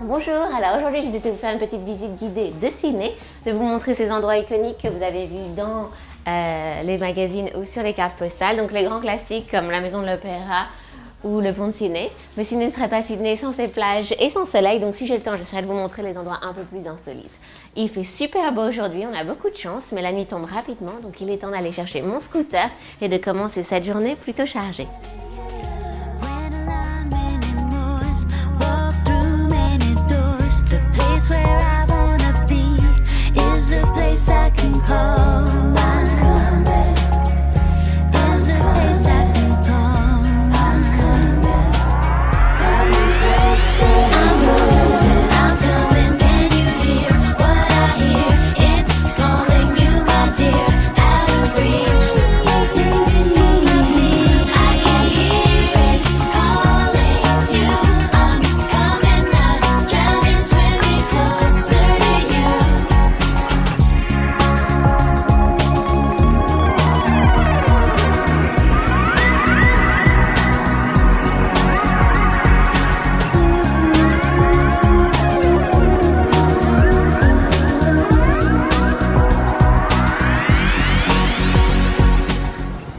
Bonjour, alors aujourd'hui j'ai décidé de vous faire une petite visite guidée de Sydney, de vous montrer ces endroits iconiques que vous avez vus dans les magazines ou sur les cartes postales, donc les grands classiques comme la Maison de l'Opéra ou le pont de Sydney. Mais Sydney ne serait pas Sydney sans ses plages et son soleil, donc si j'ai le temps, j'essaierai de vous montrer les endroits un peu plus insolites. Il fait super beau aujourd'hui, on a beaucoup de chance, mais la nuit tombe rapidement, donc il est temps d'aller chercher mon scooter et de commencer cette journée plutôt chargée. Where I wanna be is the place I can call mine. Is the place I can call mine. Coming closer. I'm moving, I'm coming. Can you hear what I hear? It's calling you, my dear. Out of reach, take it to my knee. I can hear it calling you. I'm coming, not drowning, swimming closer to you.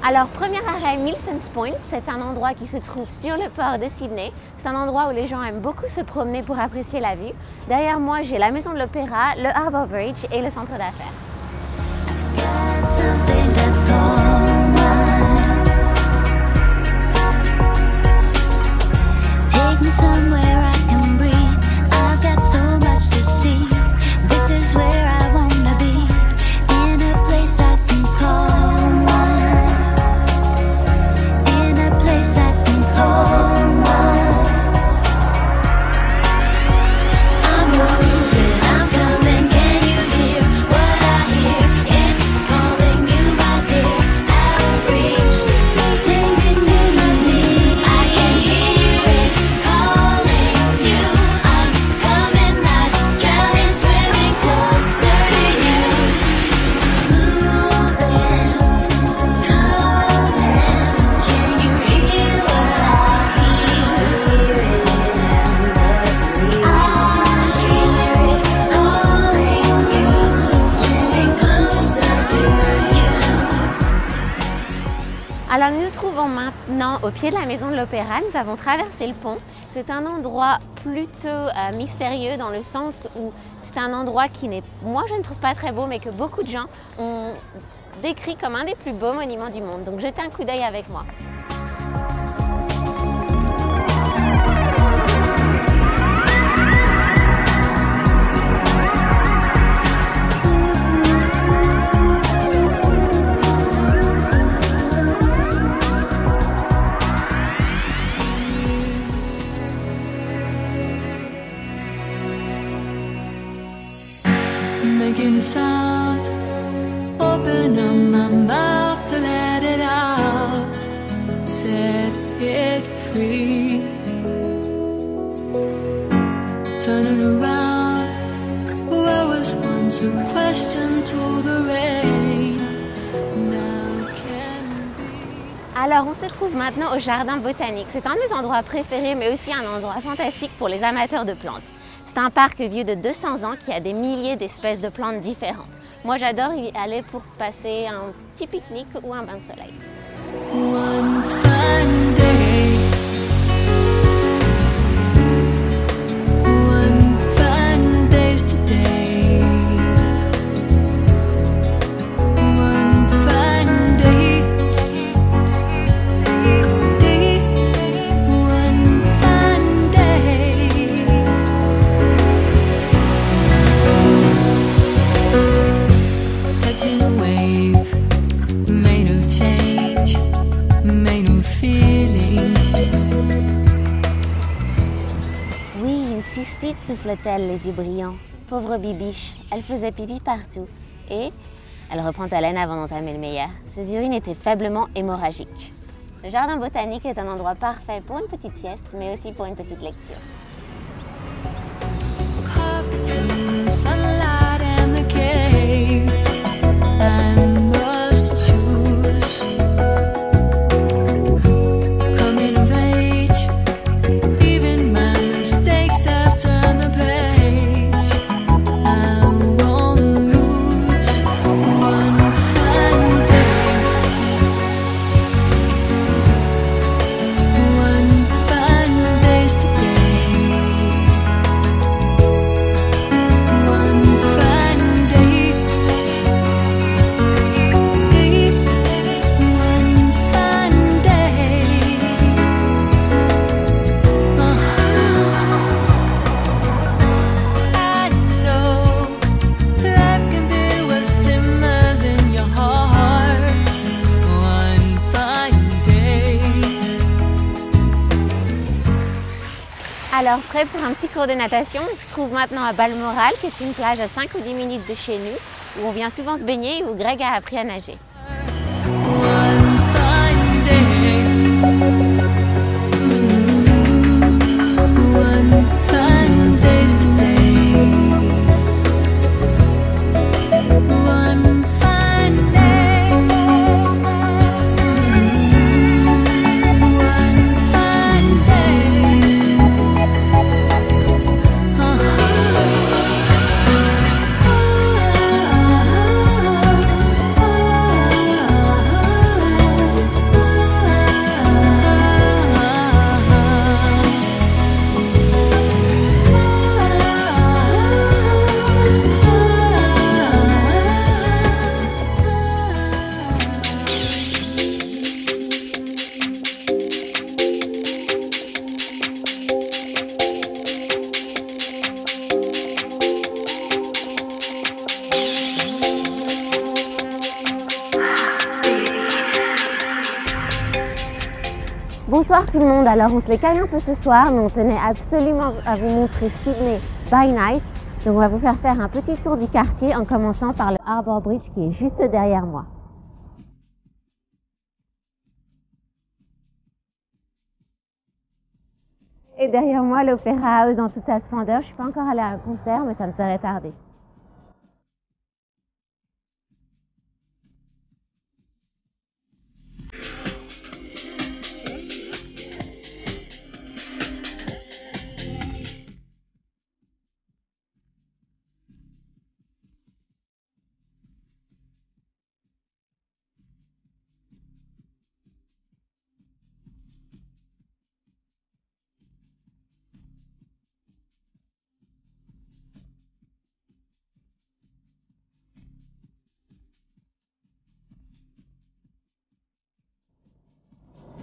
Alors, premier arrêt, Milsons Point, c'est un endroit qui se trouve sur le port de Sydney. C'est un endroit où les gens aiment beaucoup se promener pour apprécier la vue. Derrière moi, j'ai la Maison de l'Opéra, le Harbour Bridge et le centre d'affaires. Alors nous nous trouvons maintenant au pied de la Maison de l'Opéra, nous avons traversé le pont. C'est un endroit plutôt mystérieux dans le sens où c'est un endroit qui n'est, moi je ne trouve pas très beau, mais que beaucoup de gens ont décrit comme un des plus beaux monuments du monde. Donc jetez un coup d'œil avec moi. Making a sound, open up my mouth to let it out, set it free. Turning around, where was once a question to the rain, now can be. Alors on se trouve maintenant au jardin botanique. C'est un de mes endroits préférés, mais aussi un endroit fantastique pour les amateurs de plantes. C'est un parc vieux de 200 ans qui a des milliers d'espèces de plantes différentes. Moi, j'adore y aller pour passer un petit pique-nique ou un bain de soleil. One fine day, one fine day's today, one fine day, one fine day. Catching a wave, made no change, made no vite, souffle-t-elle, les yeux brillants. Pauvre Bibiche, elle faisait pipi partout. Et elle reprend haleine avant d'entamer le meilleur. Ses urines étaient faiblement hémorragiques. Le jardin botanique est un endroit parfait pour une petite sieste, mais aussi pour une petite lecture. Alors, prêt pour un petit cours de natation, on se trouve maintenant à Balmoral, qui est une plage à 5 ou 10 minutes de chez nous, où on vient souvent se baigner et où Greg a appris à nager. Bonsoir tout le monde, alors on se les caille un peu ce soir, mais on tenait absolument à vous montrer Sydney by night. Donc on va vous faire un petit tour du quartier en commençant par le Harbour Bridge qui est juste derrière moi. Et derrière moi l'Opéra House dans toute sa splendeur. Je ne suis pas encore allée à un concert, mais ça me serait tardé.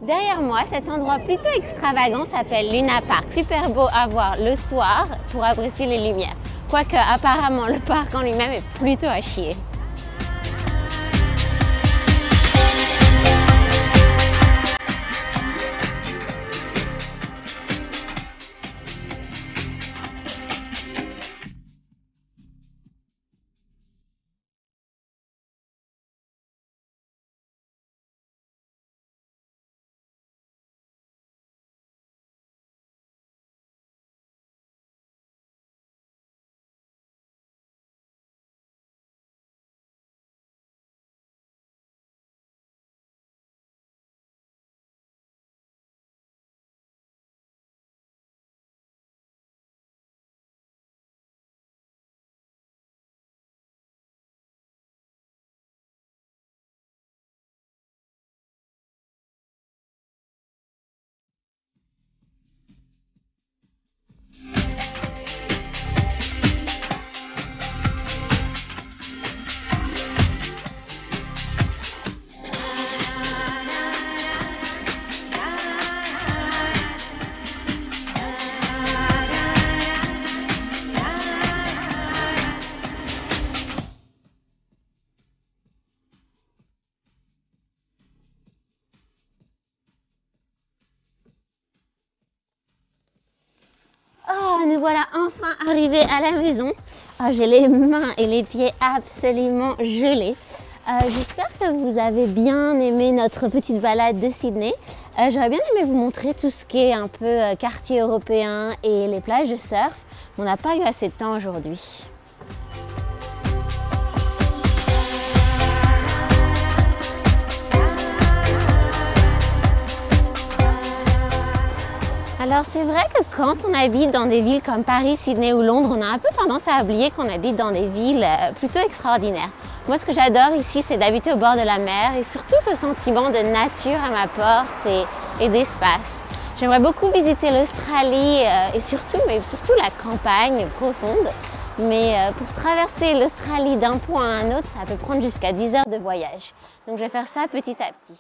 Derrière moi, cet endroit plutôt extravagant s'appelle Luna Park. Super beau à voir le soir pour apprécier les lumières. Quoique apparemment le parc en lui-même est plutôt à chier. arrivée à la maison. J'ai les mains et les pieds absolument gelés. J'espère que vous avez bien aimé notre petite balade de Sydney. J'aurais bien aimé vous montrer tout ce qui est un peu quartier européen et les plages de surf. On n'a pas eu assez de temps aujourd'hui. Alors c'est vrai que quand on habite dans des villes comme Paris, Sydney ou Londres, on a un peu tendance à oublier qu'on habite dans des villes plutôt extraordinaires. Moi ce que j'adore ici c'est d'habiter au bord de la mer et surtout ce sentiment de nature à ma porte et d'espace. J'aimerais beaucoup visiter l'Australie et surtout la campagne profonde. Mais pour traverser l'Australie d'un point à un autre, ça peut prendre jusqu'à 10 heures de voyage. Donc je vais faire ça petit à petit.